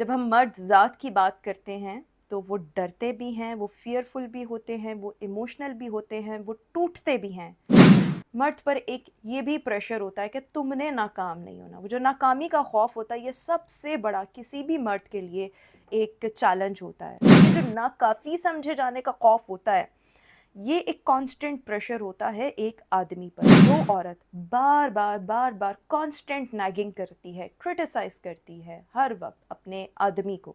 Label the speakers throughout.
Speaker 1: جب ہم مرد ذات کی بات کرتے ہیں تو وہ ڈرتے بھی ہیں، وہ فیئرفل بھی ہوتے ہیں، وہ ایموشنل بھی ہوتے ہیں، وہ ٹوٹتے بھی ہیں۔ مرد پر ایک یہ بھی پریشر ہوتا ہے کہ تم نے ناکام نہیں ہونا، وہ جو ناکامی کا خوف ہوتا ہے یہ سب سے بڑا کسی بھی مرد کے لیے ایک چیلنج ہوتا ہے۔ یہ جو ناکافی سمجھے جانے کا خوف ہوتا ہے یہ ایک کانسٹنٹ پریشر ہوتا ہے ایک آدمی پر۔ جو عورت بار بار کانسٹنٹ نیگنگ کرتی ہے، کرٹیسائز کرتی ہے ہر وقت اپنے آدمی کو،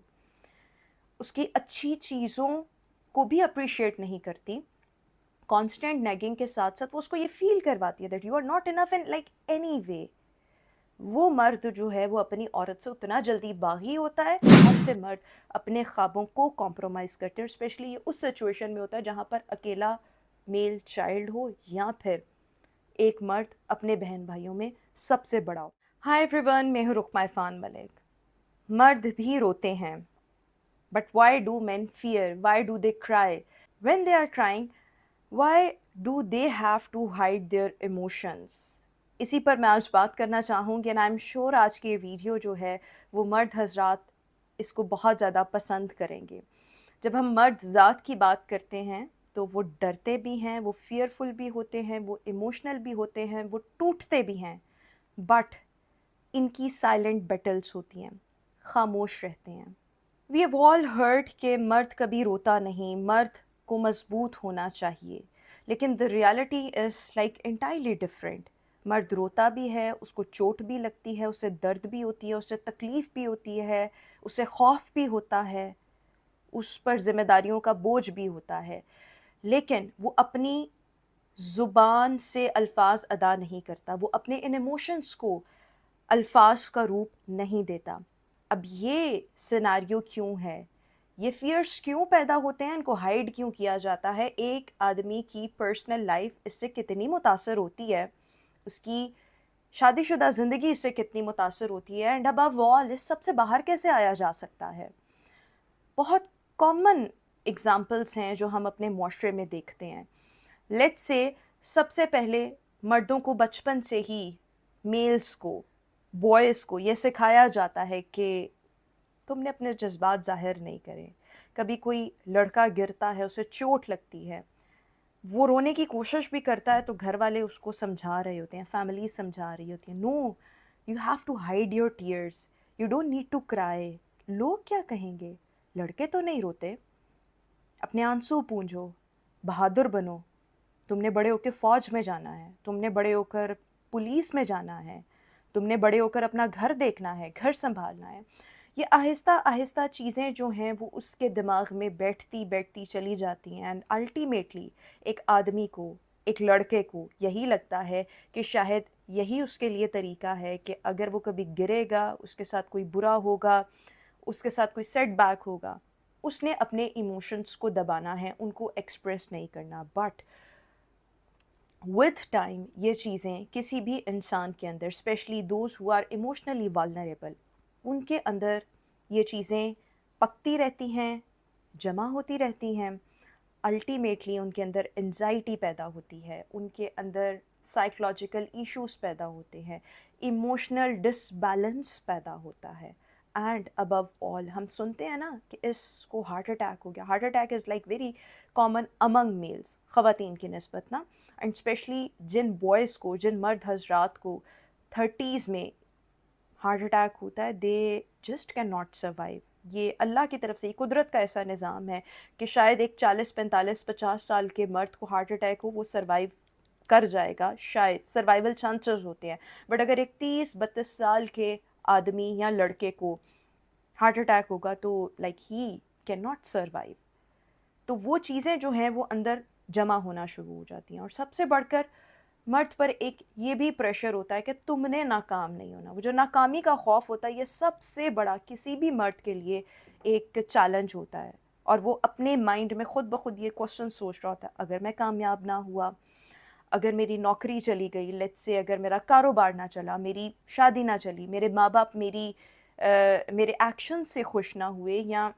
Speaker 1: اس کی اچھی چیزوں کو بھی اپریشیٹ نہیں کرتی، کانسٹنٹ نیگنگ کے ساتھ ساتھ وہ اس کو یہ فیل کرواتی ہے that you are not enough in like any way, وہ مرد جو ہے وہ اپنی عورت سے اتنا جلدی باغی ہوتا ہے۔ بہت سے مرد اپنے خوابوں کو کمپرومائز کرتے ہیں، اسپیشلی یہ اس سچویشن میں ہوتا ہے جہاں پر اکیلا میل چائلڈ ہو یا پھر ایک مرد اپنے بہن بھائیوں میں سب سے بڑا ہو۔ ہائی ایوری ون، میں ہوں رقمہ عرفان ملک۔ مرد بھی روتے ہیں، but why do men fear? Why do they cry? When they are crying why do they have to hide their emotions? اسی پر میں آج بات کرنا چاہوں گی، اینڈ آئی ایم شیور آج کی یہ ویڈیو جو ہے وہ مرد حضرات اس کو بہت زیادہ پسند کریں گے۔ جب ہم مرد ذات کی بات کرتے ہیں تو وہ ڈرتے بھی ہیں، وہ فیئرفل بھی ہوتے ہیں، وہ ایموشنل بھی ہوتے ہیں، وہ ٹوٹتے بھی ہیں، بٹ ان کی سائلنٹ بیٹلز ہوتی ہیں، خاموش رہتے ہیں۔ وی ہیو آل ہرڈ کہ مرد کبھی روتا نہیں، مرد کو مضبوط ہونا چاہیے، لیکن the reality is like entirely different۔ مرد روتا بھی ہے، اس کو چوٹ بھی لگتی ہے، اسے درد بھی ہوتی ہے، اسے تکلیف بھی ہوتی ہے، اسے خوف بھی ہوتا ہے، اس پر ذمہ داریوں کا بوجھ بھی ہوتا ہے، لیکن وہ اپنی زبان سے الفاظ ادا نہیں کرتا، وہ اپنے ان ایموشنز کو الفاظ کا روپ نہیں دیتا۔ اب یہ سیناریو کیوں ہے؟ یہ فیئرس کیوں پیدا ہوتے ہیں؟ ان کو ہائیڈ کیوں کیا جاتا ہے؟ ایک آدمی کی پرسنل لائف اس سے کتنی متاثر ہوتی ہے، اس کی شادی شدہ زندگی اس سے کتنی متاثر ہوتی ہے، اینڈ ابو آل اس سب سے باہر کیسے آیا جا سکتا ہے؟ بہت کامن اگزامپلس ہیں جو ہم اپنے معاشرے میں دیکھتے ہیں۔ لیٹس سے سب سے پہلے مردوں کو بچپن سے ہی، میلز کو، بوائز کو یہ سکھایا جاتا ہے کہ تم نے اپنے جذبات ظاہر نہیں کرے۔ کبھی کوئی لڑکا گرتا ہے، اسے چوٹ لگتی ہے، وہ رونے کی کوشش بھی کرتا ہے تو گھر والے اس کو سمجھا رہے ہوتے ہیں، فیملی سمجھا رہی ہوتی ہیں، no you have to hide your tears, you don't need to cry. لوگ کیا کہیں گے؟ لڑکے تو نہیں روتے، اپنے آنسو پونجھو، بہادر بنو، تم نے بڑے ہو کے فوج میں جانا ہے، تم نے بڑے ہو کر پولیس میں جانا ہے، تم نے بڑے ہو کر اپنا گھر دیکھنا ہے، گھر سنبھالنا ہے۔ یہ آہستہ آہستہ چیزیں جو ہیں وہ اس کے دماغ میں بیٹھتی چلی جاتی ہیں، اینڈ الٹیمیٹلی ایک آدمی کو، ایک لڑکے کو یہی لگتا ہے کہ شاید یہی اس کے لیے طریقہ ہے کہ اگر وہ کبھی گرے گا، اس کے ساتھ کوئی برا ہوگا، اس کے ساتھ کوئی سیٹ بیک ہوگا، اس نے اپنے ایموشنز کو دبانا ہے، ان کو ایکسپریس نہیں کرنا۔ بٹ with ٹائم یہ چیزیں کسی بھی انسان کے اندر، specially those who are emotionally vulnerable، ان کے اندر یہ چیزیں پکتی رہتی ہیں، جمع ہوتی رہتی ہیں، الٹیمیٹلی ان کے اندر انزائٹی پیدا ہوتی ہے، ان کے اندر سائیکولوجیکل ایشوز پیدا ہوتے ہیں، ایموشنل ڈس بیلنس پیدا ہوتا ہے، اینڈ ابو آل ہم سنتے ہیں نا کہ اس کو ہارٹ اٹیک ہو گیا۔ Heart attack is like very common among males, خواتین کی نسبت نا، اینڈ اسپیشلی جن بوائز کو، جن مرد حضرات کو 30s میں ہارٹ اٹیک ہوتا ہے، they just can not survive. یہ اللہ کی طرف سے، یہ قدرت کا ایسا نظام ہے کہ شاید ایک 40 45 50 سال کے مرد کو ہارٹ اٹیک ہو، وہ سروائیو کر جائے گا، شاید سروائیول چانسز ہوتے ہیں، بٹ اگر ایک 30 32 سال کے آدمی یا لڑکے کو ہارٹ اٹیک ہوگا تو like he can not survive. تو وہ چیزیں جو ہیں وہ اندر جمع ہونا شروع ہو جاتی ہیں، اور سب سے بڑھ کر مرد پر ایک یہ بھی پریشر ہوتا ہے کہ تم نے ناکام نہیں ہونا، وہ جو ناکامی کا خوف ہوتا ہے یہ سب سے بڑا کسی بھی مرد کے لیے ایک چیلنج ہوتا ہے، اور وہ اپنے مائنڈ میں خود بخود یہ کوسچن سوچ رہا ہوتا ہے، اگر میں کامیاب نہ ہوا، اگر میری نوکری چلی گئی، لیٹس سے اگر میرا کاروبار نہ چلا، میری شادی نہ چلی، میرے ماں باپ میرے ایکشن سے خوش نہ ہوئے، یا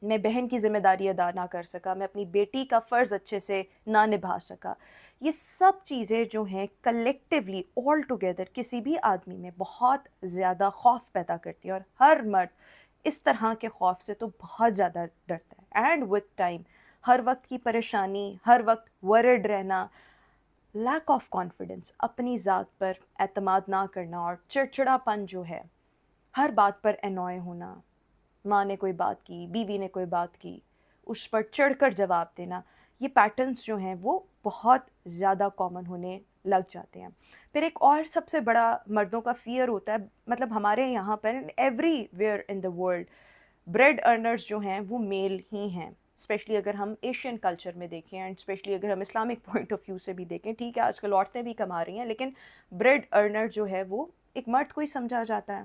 Speaker 1: میں بہن کی ذمہ داری ادا نہ کر سکا، میں اپنی بیٹی کا فرض اچھے سے نہ نبھا سکا، یہ سب چیزیں جو ہیں کلیکٹیولی آل ٹوگیدر کسی بھی آدمی میں بہت زیادہ خوف پیدا کرتی ہیں، اور ہر مرد اس طرح کے خوف سے تو بہت زیادہ ڈرتا ہے. اینڈ وتھ ٹائم ہر وقت کی پریشانی، ہر وقت ورڈ رہنا، لیک آف کانفیڈنس، اپنی ذات پر اعتماد نہ کرنا اور چڑچڑا پن جو ہے، ہر بات پر انوائے ہونا، ماں نے کوئی بات کی، بیوی نے کوئی بات کی، اس پر چڑھ کر جواب دینا، یہ پیٹرنس جو ہیں وہ بہت زیادہ کامن ہونے لگ جاتے ہیں. پھر ایک اور سب سے بڑا مردوں کا فیئر ہوتا ہے، مطلب ہمارے یہاں پر everywhere in the world bread earners جو ہیں وہ میل ہی ہیں، اسپیشلی اگر ہم ایشین کلچر میں دیکھیں اینڈ اسپیشلی اگر ہم اسلامک پوائنٹ آف ویو سے بھی دیکھیں. ٹھیک ہے آج کل عورتیں بھی کما رہی ہیں، لیکن بریڈ ارنر جو ہے وہ ایک مرد کو ہی سمجھا جاتا ہے.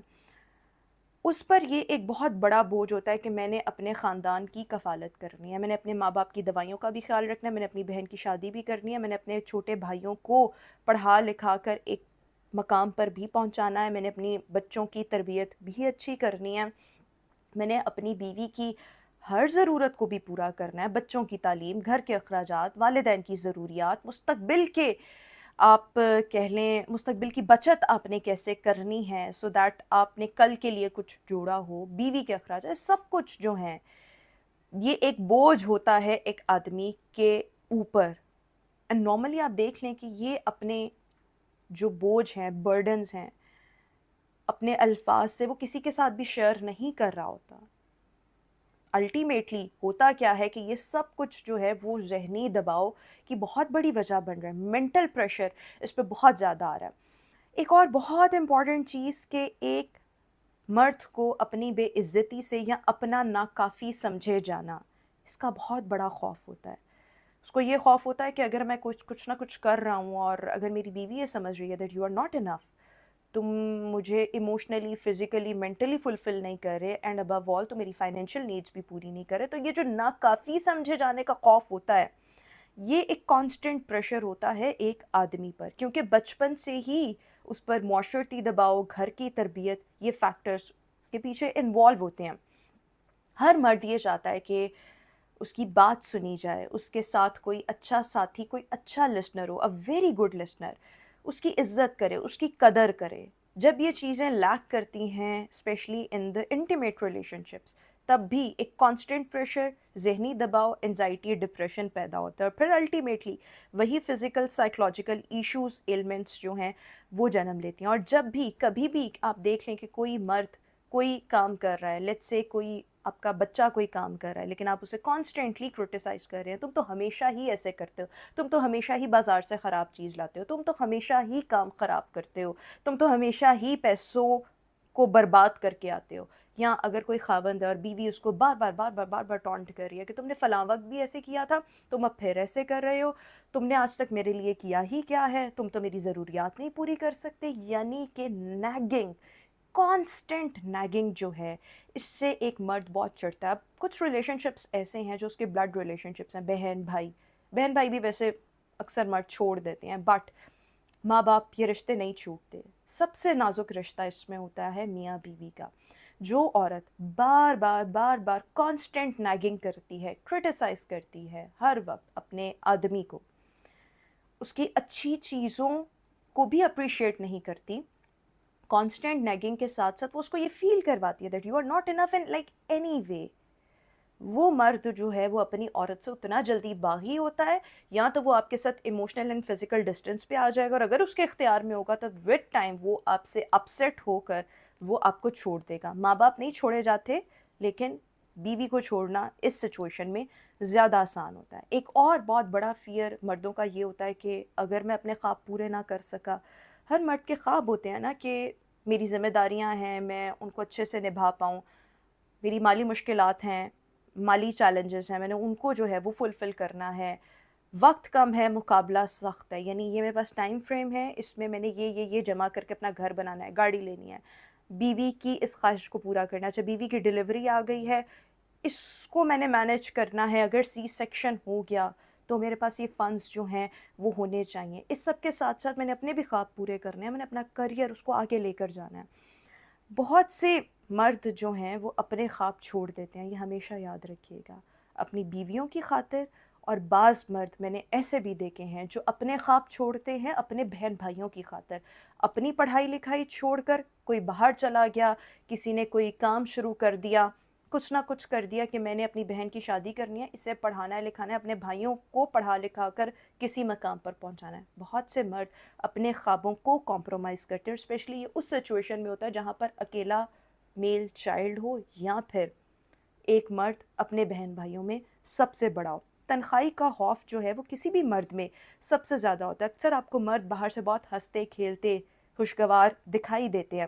Speaker 1: اس پر یہ ایک بہت بڑا بوجھ ہوتا ہے کہ میں نے اپنے خاندان کی کفالت کرنی ہے، میں نے اپنے ماں باپ کی دوائیوں کا بھی خیال رکھنا ہے، میں نے اپنی بہن کی شادی بھی کرنی ہے، میں نے اپنے چھوٹے بھائیوں کو پڑھا لکھا کر ایک مقام پر بھی پہنچانا ہے، میں نے اپنی بچوں کی تربیت بھی اچھی کرنی ہے، میں نے اپنی بیوی کی ہر ضرورت کو بھی پورا کرنا ہے، بچوں کی تعلیم، گھر کے اخراجات، والدین کی ضروریات، مستقبل کے آپ کہہ لیں مستقبل کی بچت آپ نے کیسے کرنی ہے سو دیٹ آپ نے کل کے لیے کچھ جوڑا ہو، بیوی کے اخراجات، سب کچھ جو ہیں یہ ایک بوجھ ہوتا ہے ایک آدمی کے اوپر. اینڈ نارملی آپ دیکھ لیں کہ یہ اپنے جو بوجھ ہیں، برڈنز ہیں، اپنے الفاظ سے وہ کسی کے ساتھ بھی شیئر نہیں کر رہا ہوتا. الٹیمیٹلی ہوتا کیا ہے کہ یہ سب کچھ جو ہے وہ ذہنی دباؤ کی بہت بڑی وجہ بن رہا ہے، مینٹل پریشر اس پہ بہت زیادہ آ رہا ہے. ایک اور بہت امپورٹنٹ چیز کہ ایک مرد کو اپنی بے عزتی سے یا اپنا ناکافی سمجھے جانا، اس کا بہت بڑا خوف ہوتا ہے. اس کو یہ خوف ہوتا ہے کہ اگر میں کچھ نہ کچھ کر رہا ہوں اور اگر میری بیوی یہ سمجھ رہی ہے that you are not enough, تم مجھے ایموشنلی، فزیکلی، مینٹلی فلفل نہیں کر رہے، اینڈ ابو آل تو میری فائنینشیل نیڈس بھی پوری نہیں کر رہے، تو یہ جو ناکافی سمجھے جانے کا خوف ہوتا ہے یہ ایک کانسٹنٹ پریشر ہوتا ہے ایک آدمی پر، کیونکہ بچپن سے ہی اس پر معاشرتی دباؤ، گھر کی تربیت، یہ فیکٹرز اس کے پیچھے انوالو ہوتے ہیں. ہر مرد یہ چاہتا ہے کہ اس کی بات سنی جائے، اس کے ساتھ کوئی اچھا ساتھی، کوئی اچھا لسنر ہو، اے ویری گڈ لسنر، اس کی عزت کرے، اس کی قدر کرے. جب یہ چیزیں لیک کرتی ہیں specially in the intimate relationships, تب بھی ایک کانسٹنٹ پریشر، ذہنی دباؤ، انزائٹی، ڈپریشن پیدا ہوتا ہے، اور پھر الٹیمیٹلی وہی فزیکل سائیکولوجیکل ایشوز، ایلمنٹس جو ہیں وہ جنم لیتی ہیں. اور جب بھی کبھی بھی آپ دیکھ لیں کہ کوئی مرد کوئی کام کر رہا ہے، لیٹس سے کوئی آپ کا بچہ کوئی کام کر رہا ہے لیکن آپ اسے کانسٹنٹلی کرٹیسائز کر رہے ہیں، تم تو ہمیشہ ہی ایسے کرتے ہو، تم تو ہمیشہ ہی بازار سے خراب چیز لاتے ہو، تم تو ہمیشہ ہی کام خراب کرتے ہو، تم تو ہمیشہ ہی پیسوں کو برباد کر کے آتے ہو. یا اگر کوئی خاوند ہے اور بیوی اس کو بار بار بار بار بار بار ٹونٹ کر رہی ہے کہ تم نے فلاں وقت بھی ایسے کیا تھا، تم اب پھر ایسے کر رہے ہو، تم نے آج تک میرے لیے کیا ہی کیا ہے، تم تو میری ضروریات نہیں پوری کر سکتے، یعنی کہ نیگنگ، کانسٹنٹ نیگنگ جو ہے اس سے ایک مرد بہت چڑھتا ہے. اب کچھ ریلیشن شپس ایسے ہیں جو اس کے بلڈ ریلیشن شپس ہیں، بہن بھائی، بہن بھائی بھی ویسے اکثر مرد چھوڑ دیتے ہیں، بٹ ماں باپ یہ رشتے نہیں چھوٹتے. سب سے نازک رشتہ اس میں ہوتا ہے میاں بیوی کا. جو عورت بار بار بار بار کانسٹنٹ نیگنگ کرتی ہے، کرٹیسائز کرتی ہے ہر وقت اپنے آدمی کو، اس کی اچھی چیزوں کو بھی اپریشیٹ نہیں کرتی، کانسٹنٹ نیگنگ کے ساتھ ساتھ وہ اس کو یہ فیل کرواتی ہے that you are not enough in like any way, وہ مرد جو ہے وہ اپنی عورت سے اتنا جلدی باغی ہوتا ہے، یا تو وہ آپ کے ساتھ ایموشنل اینڈ فزیکل ڈسٹینس پہ آ جائے گا، اور اگر اس کے اختیار میں ہوگا تو وتھ ٹائم وہ آپ سے اپسیٹ ہو کر وہ آپ کو چھوڑ دے گا. ماں باپ نہیں چھوڑے جاتے لیکن بیوی کو چھوڑنا اس سچویشن میں زیادہ آسان ہوتا ہے. ایک اور بہت بڑا فیئر مردوں کا یہ ہوتا ہے کہ اگر میں اپنے خواب پورے نہ کر سکا، ہر مرد کے خواب ہوتے ہیں نا کہ میری ذمہ داریاں ہیں، میں ان کو اچھے سے نبھا پاؤں، میری مالی مشکلات ہیں، مالی چیلنجز ہیں، میں نے ان کو جو ہے وہ فلفل کرنا ہے، وقت کم ہے، مقابلہ سخت ہے، یعنی یہ میرے پاس ٹائم فریم ہے، اس میں میں نے یہ جمع کر کے اپنا گھر بنانا ہے، گاڑی لینی ہے، بیوی کی اس خواہش کو پورا کرنا ہے. اچھا بیوی کی ڈیلیوری آ گئی ہے، اس کو میں نے مینیج کرنا ہے، اگر سی سیکشن ہو گیا تو میرے پاس یہ فنڈز جو ہیں وہ ہونے چاہیے. اس سب کے ساتھ ساتھ میں نے اپنے بھی خواب پورے کرنے ہیں، میں نے اپنا کریئر اس کو آگے لے کر جانا ہے. بہت سے مرد جو ہیں وہ اپنے خواب چھوڑ دیتے ہیں، یہ ہمیشہ یاد رکھیے گا، اپنی بیویوں کی خاطر. اور بعض مرد میں نے ایسے بھی دیکھے ہیں جو اپنے خواب چھوڑتے ہیں اپنے بہن بھائیوں کی خاطر، اپنی پڑھائی لکھائی چھوڑ کر کوئی باہر چلا گیا, کسی نے کوئی کام شروع کر دیا, کچھ نہ کچھ کر دیا کہ میں نے اپنی بہن کی شادی کرنی ہے, اسے پڑھانا ہے لکھانا ہے, اپنے بھائیوں کو پڑھا لکھا کر کسی مقام پر پہنچانا ہے. بہت سے مرد اپنے خوابوں کو کمپرومائز کرتے ہیں, اور اسپیشلی یہ اس سچویشن میں ہوتا ہے جہاں پر اکیلا میل چائلڈ ہو یا پھر ایک مرد اپنے بہن بھائیوں میں سب سے بڑا ہو. تنہائی کا خوف جو ہے وہ کسی بھی مرد میں سب سے زیادہ ہوتا ہے. اکثر آپ کو مرد باہر سے بہت ہنستے کھیلتے خوشگوار دکھائی دیتے ہیں,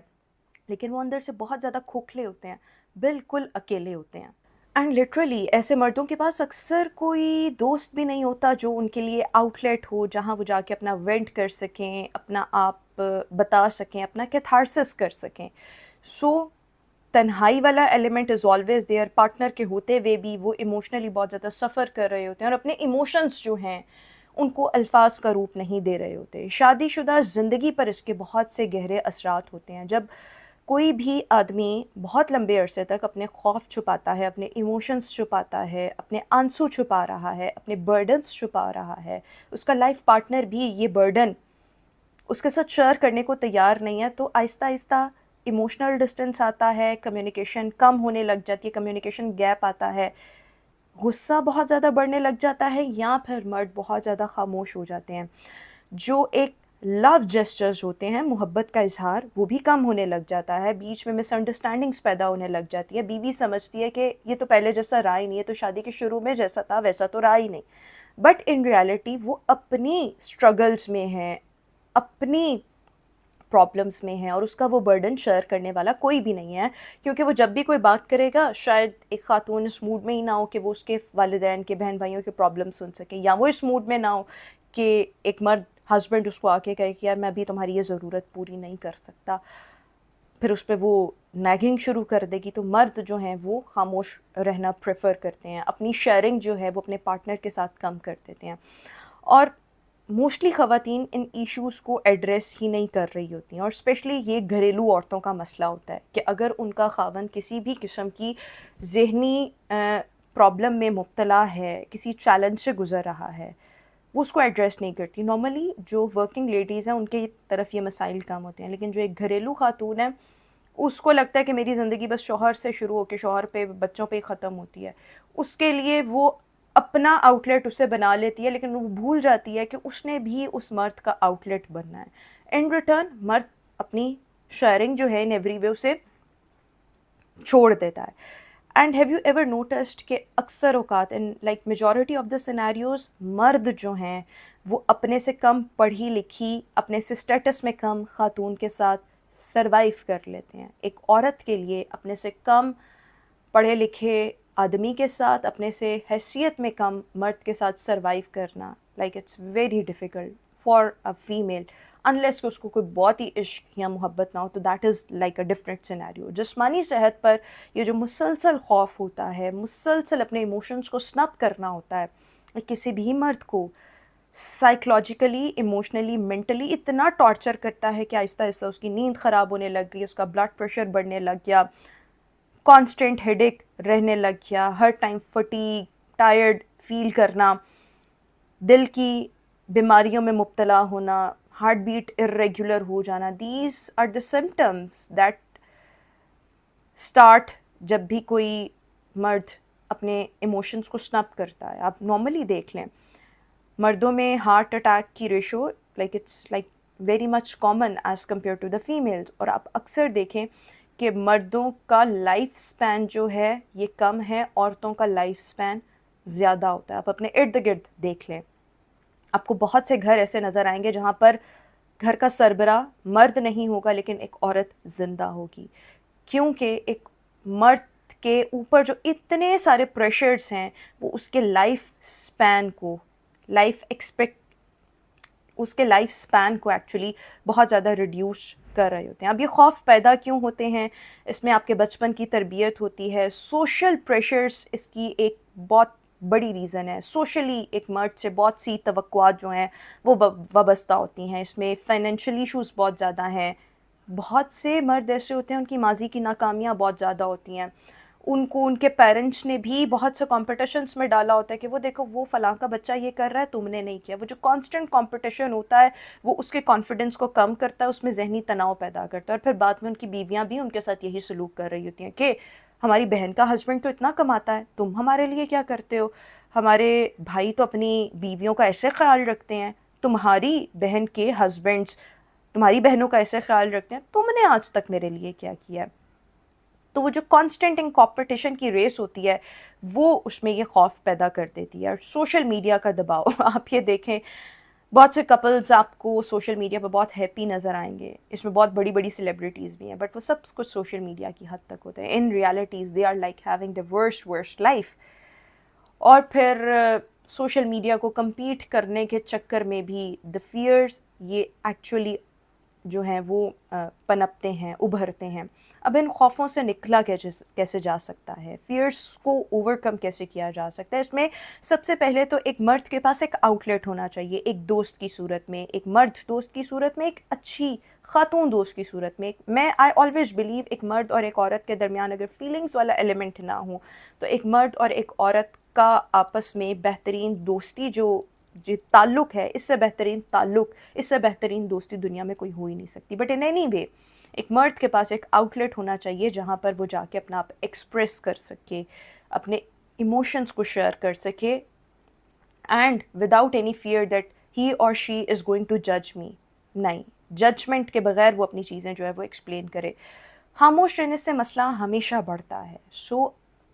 Speaker 1: لیکن وہ اندر سے بہت زیادہ کھوکھلے ہوتے ہیں, بالکل اکیلے ہوتے ہیں. اینڈ لٹرلی ایسے مردوں کے پاس اکثر کوئی دوست بھی نہیں ہوتا جو ان کے لیے آؤٹ لیٹ ہو, جہاں وہ جا کے اپنا وینٹ کر سکیں, اپنا آپ بتا سکیں, اپنا کیتھارسس کر سکیں. سو تنہائی والا element is always there. Partner کے ہوتے ہوئے بھی وہ ایموشنلی بہت زیادہ سفر کر رہے ہوتے ہیں اور اپنے ایموشنز جو ہیں ان کو الفاظ کا روپ نہیں دے رہے ہوتے. شادی شدہ زندگی پر اس کے بہت سے گہرے اثرات ہوتے ہیں. جب کوئی بھی آدمی بہت لمبے عرصے تک اپنے خوف چھپاتا ہے, اپنے ایموشنز چھپاتا ہے, اپنے آنسو چھپا رہا ہے, اپنے برڈنز چھپا رہا ہے, اس کا لائف پارٹنر بھی یہ برڈن اس کے ساتھ شیئر کرنے کو تیار نہیں ہے, تو آہستہ آہستہ ایموشنل ڈسٹنس آتا ہے, کمیونیکیشن کم ہونے لگ جاتی ہے, کمیونیکیشن گیپ آتا ہے, غصہ بہت زیادہ بڑھنے لگ جاتا ہے, یا پھر مرد بہت زیادہ خاموش ہو جاتے ہیں. جو ایک لو جسچرز ہوتے ہیں, محبت کا اظہار, وہ بھی کم ہونے لگ جاتا ہے. بیچ میں مس انڈرسٹینڈنگس پیدا ہونے لگ جاتی ہے. بیوی سمجھتی ہے کہ یہ تو پہلے جیسا رہا ہی نہیں ہے, تو شادی کے شروع میں جیسا تھا ویسا تو رہا ہی نہیں. بٹ ان ریالٹی وہ اپنی اسٹرگلز میں ہے, اپنی پرابلمس میں ہے, اور اس کا وہ برڈن شیئر کرنے والا کوئی بھی نہیں ہے. کیونکہ وہ جب بھی کوئی بات کرے گا شاید ایک خاتون اس موڈ میں ہی نہ ہو کہ وہ اس کے والدین کے بہن بھائیوں کے پرابلم سن سکے, یا وہ اس موڈ میں نہ ہو کہ ایک مرد ہسبینڈ اس کو آ کے کہے کہ یار میں ابھی تمہاری یہ ضرورت پوری نہیں کر سکتا, پھر اس پہ وہ نیگنگ شروع کر دے گی. تو مرد جو ہیں وہ خاموش رہنا پریفر کرتے ہیں, اپنی شیئرنگ جو ہے وہ اپنے پارٹنر کے ساتھ کم کر دیتے ہیں. اور موسٹلی خواتین ان ایشوز کو ایڈریس ہی نہیں کر رہی ہوتی ہیں, اور اسپیشلی یہ گھریلو عورتوں کا مسئلہ ہوتا ہے کہ اگر ان کا خاوند کسی بھی قسم کی ذہنی پرابلم میں مبتلا ہے, کسی چیلنج سے گزر رہا ہے, وہ اس کو ایڈریس نہیں کرتی. نارملی جو ورکنگ لیڈیز ہیں ان کے طرف یہ مسائل کم ہوتے ہیں, لیکن جو ایک گھریلو خاتون ہے اس کو لگتا ہے کہ میری زندگی بس شوہر سے شروع ہو کے شوہر پہ بچوں پہ ہی ختم ہوتی ہے. اس کے لیے وہ اپنا آؤٹ لیٹ اسے بنا لیتی ہے, لیکن وہ بھول جاتی ہے کہ اس نے بھی اس مرد کا آؤٹ لیٹ بننا ہے. ان ریٹرن مرد اپنی شیئرنگ جو ہے ان ایوری وے اسے چھوڑ دیتا ہے. And have you ever noticed کہ اکثر اوقات in like majority of the scenarios مرد جو ہیں وہ اپنے سے کم پڑھی لکھی, اپنے سے اسٹیٹس میں کم خاتون کے ساتھ سروائیو کر لیتے ہیں. ایک عورت کے لیے اپنے سے کم پڑھے لکھے آدمی کے ساتھ, اپنے سے حیثیت میں کم مرد کے ساتھ سروائیو کرنا like it's very difficult for a female, unless کہ اس کو کوئی بہت ہی عشق یا محبت نہ ہو, تو that is like a different scenario. جسمانی صحت پر یہ جو مسلسل خوف ہوتا ہے, مسلسل اپنے ایموشنس کو سنپ کرنا ہوتا ہے, کسی بھی مرد کو سائیکلوجیکلی, ایموشنلی, مینٹلی اتنا ٹارچر کرتا ہے کہ آہستہ آہستہ اس کی نیند خراب ہونے لگ گئی, اس کا بلڈ پریشر بڑھنے لگ گیا, کانسٹنٹ ہیڈ ایک رہنے لگ گیا, ہر ٹائم فٹیگ, ٹائرڈ فیل کرنا, دل کی بیماریوں میں مبتلا ہونا, ہارٹ بیٹ irregular ہو جانا. These are the symptoms that start جب بھی کوئی مرد اپنے ایموشنس کو سنپ کرتا ہے. آپ نارملی دیکھ لیں مردوں میں ہارٹ اٹیک کی ratio like it's like very much common as compare to the females, اور آپ اکثر دیکھیں کہ مردوں کا لائف سپین جو ہے یہ کم ہے, عورتوں کا لائف سپین زیادہ ہوتا ہے. آپ اپنے ارد گرد دیکھ لیں, آپ کو بہت سے گھر ایسے نظر آئیں گے جہاں پر گھر کا سربراہ مرد نہیں ہوگا لیکن ایک عورت زندہ ہوگی, کیونکہ ایک مرد کے اوپر جو اتنے سارے پریشرز ہیں وہ اس کے لائف سپین کو, اس کے لائف سپین کو ایکچولی بہت زیادہ ریڈیوس کر رہے ہوتے ہیں. اب یہ خوف پیدا کیوں ہوتے ہیں, اس میں آپ کے بچپن کی تربیت ہوتی ہے, سوشل پریشرز اس کی ایک بہت بڑی ریزن ہے. سوشلی ایک مرد سے بہت سی توقعات جو ہیں وہ وابستہ ہوتی ہیں, اس میں فائنینشیل ایشوز بہت زیادہ ہیں. بہت سے مرد ایسے ہوتے ہیں ان کی ماضی کی ناکامیاں بہت زیادہ ہوتی ہیں, ان کو ان کے پیرنٹس نے بھی بہت سے کمپٹیشنس میں ڈالا ہوتا ہے کہ وہ دیکھو وہ فلاں کا بچہ یہ کر رہا ہے تم نے نہیں کیا. وہ جو کانسٹنٹ کمپٹیشن ہوتا ہے وہ اس کے کانفیڈنس کو کم کرتا ہے, اس میں ذہنی تناؤ پیدا کرتا ہے, اور پھر بعد میں ان کی بیویاں بھی ان کے ساتھ یہی سلوک کر رہی ہوتی ہیں کہ ہماری بہن کا ہسبینڈ تو اتنا کماتا ہے, تم ہمارے لیے کیا کرتے ہو, ہمارے بھائی تو اپنی بیویوں کا ایسے خیال رکھتے ہیں, تمہاری بہن کے ہسبینڈس تمہاری بہنوں کا ایسے خیال رکھتے ہیں, تم نے آج تک میرے لیے کیا کیا ہے. تو وہ جو کانسٹنٹ کمپٹیشن کی ریس ہوتی ہے وہ اس میں یہ خوف پیدا کر دیتی ہے. اور سوشل میڈیا کا دباؤ آپ یہ دیکھیں, بہت سے کپلز آپ کو سوشل میڈیا پہ بہت ہیپی نظر آئیں گے, اس میں بہت بڑی بڑی سیلیبریٹیز بھی ہیں, بٹ وہ سب کچھ سوشل میڈیا کی حد تک ہوتے ہیں. In realities they are like having the worst life. اور پھر سوشل میڈیا کو کمپیٹ کرنے کے چکر میں بھی دا فیئرز یہ ایکچولی جو ہیں وہ پنپتے ہیں, ابھرتے ہیں. اب ان خوفوں سے نکلا کیسے جا سکتا ہے, فیئرس کو اوور کم کیسے کیا جا سکتا ہے؟ اس میں سب سے پہلے تو ایک مرد کے پاس ایک آؤٹ لیٹ ہونا چاہیے, ایک دوست کی صورت میں, ایک مرد دوست کی صورت میں, ایک اچھی خاتون دوست کی صورت میں. میں آئی آلویز بلیو ایک مرد اور ایک عورت کے درمیان اگر فیلنگس والا ایلیمنٹ نہ ہو تو ایک مرد اور ایک عورت کا آپس میں بہترین دوستی جو تعلق ہے, اس سے بہترین تعلق, اس سے بہترین دوستی دنیا میں کوئی ہو ہی نہیں سکتی. بٹ ان اینی وے ایک مرد کے پاس ایک آؤٹ لیٹ ہونا چاہیے جہاں پر وہ جا کے اپنا آپ ایکسپریس کر سکے, اپنے ایموشنس کو شیئر کر سکے, and without any fear that he اور شی از گوئنگ ٹو جج می. نہیں, ججمنٹ کے بغیر وہ اپنی چیزیں جو ہے وہ ایکسپلین کرے. خاموش رہنے سے مسئلہ ہمیشہ بڑھتا ہے. سو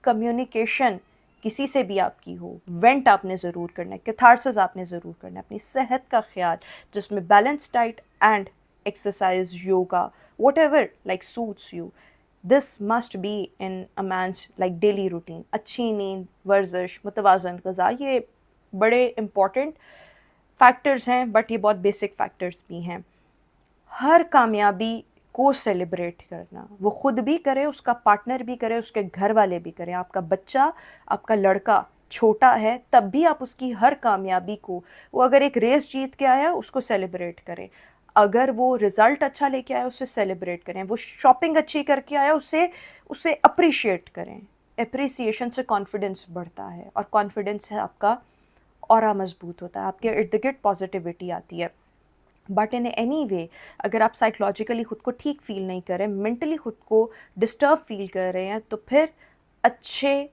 Speaker 1: کمیونیکیشن کسی سے بھی آپ کی ہو, وینٹ آپ نے ضرور کرنا ہے, کیتھارسس آپ نے ضرور کرنا ہے, اپنی صحت کا خیال جس میں balance diet and exercise, yoga, whatever like suits you, this must be in a means like daily routine. اچھی نیند, ورزش, متوازن غذا, یہ بڑے امپورٹنٹ فیکٹرز ہیں, بٹ یہ بہت بیسک فیکٹرز بھی ہیں. ہر کامیابی کو سیلیبریٹ کرنا, وہ خود بھی کرے, اس کا پارٹنر بھی کرے, اس کے گھر والے بھی کریں. آپ کا بچہ, آپ کا لڑکا چھوٹا ہے تب بھی آپ اس کی ہر کامیابی کو, وہ اگر ایک ریس جیت کے آیا اس کو سیلیبریٹ کریں, اگر وہ رزلٹ اچھا لے کے آیا اسے سیلیبریٹ کریں, وہ شاپنگ اچھی کر کے آیا اسے اپریشیٹ کریں. اپریسیشن سے کانفیڈنس بڑھتا ہے, اور کانفیڈنس ہے آپ کا اورا مضبوط ہوتا ہے, آپ کے ارد گرد پازیٹیوٹی آتی ہے. بٹ ان اینی وے اگر آپ سائیکولوجیکلی خود کو ٹھیک فیل نہیں کر رہے, مینٹلی خود کو ڈسٹرب فیل کر رہے ہیں, تو پھر اچھے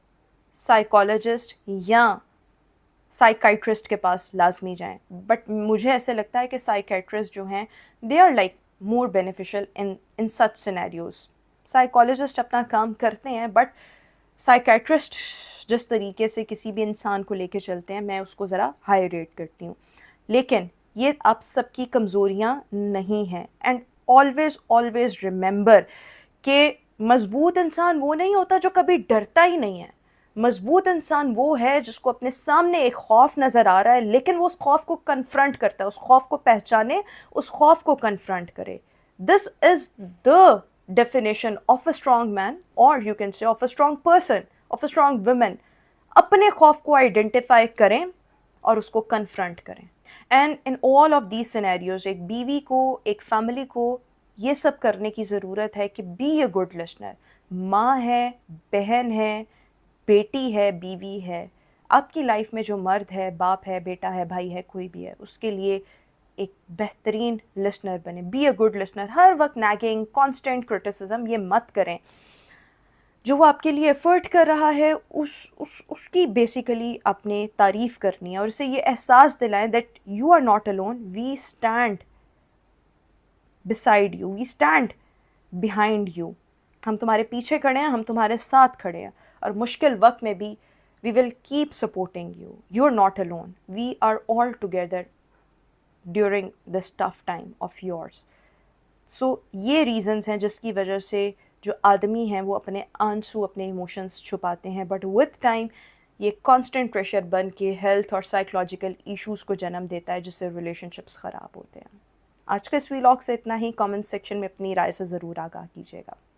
Speaker 1: سائیکالوجسٹ یا سائیکائٹرسٹ کے پاس لازمی جائیں. بٹ مجھے ایسے لگتا ہے کہ سائیکائٹرسٹ جو ہیں they are like more beneficial in such scenarios. Psychologist اپنا کام کرتے ہیں, بٹ سائیکائٹرسٹ جس طریقے سے کسی بھی انسان کو لے کے چلتے ہیں میں اس کو ذرا ہائی ریٹ کرتی ہوں. لیکن یہ آپ سب کی کمزوریاں نہیں ہیں. اینڈ آلویز ریممبر کہ مضبوط انسان وہ نہیں ہوتا جو کبھی ڈرتا ہی نہیں ہے. مضبوط انسان وہ ہے جس کو اپنے سامنے ایک خوف نظر آ رہا ہے لیکن وہ اس خوف کو کنفرنٹ کرتا ہے, اس خوف کو پہچانے, اس خوف کو کنفرنٹ کرے. This is the definition of a strong man, اور you can say of a strong person, of a strong women. اپنے خوف کو آئیڈینٹیفائی کریں اور اس کو کنفرنٹ کریں. And in all of these scenarios ایک بیوی کو, ایک فیملی کو یہ سب کرنے کی ضرورت ہے کہ بی اے گڈ لسنر. ماں ہے, بہن ہے, بیٹی ہے, بیوی ہے, آپ کی لائف میں جو مرد ہے, باپ ہے, بیٹا ہے, بھائی ہے, کوئی بھی ہے, اس کے لیے ایک بہترین لسنر بنے. Be a good listener. ہر وقت نیگنگ, کانسٹنٹ کرٹیسزم یہ مت کریں. جو وہ آپ کے لیے ایفرٹ کر رہا ہے اس کی بیسیکلی آپ نے تعریف کرنی ہے, اور اسے یہ احساس دلائیں that you are not alone, we stand beside you, we stand behind you. ہم تمہارے پیچھے کھڑے ہیں, ہم تمہارے ساتھ کھڑے ہیں, اور مشکل وقت میں بھی we will keep supporting you. You're not alone. We are all together during this tough time of yours. So یہ ریزنز ہیں جس کی وجہ سے جو آدمی ہیں وہ اپنے آنسو, اپنے ایموشنز چھپاتے ہیں, بٹ with time یہ کانسٹنٹ پریشر بن کے ہیلتھ اور سائیکولوجیکل ایشوز کو جنم دیتا ہے جس سے ریلیشن شپس خراب ہوتے ہیں. آج کے اس ویلاگ سے اتنا ہی. کامنٹ سیکشن میں اپنی رائے سے ضرور آگاہ کیجیے گا.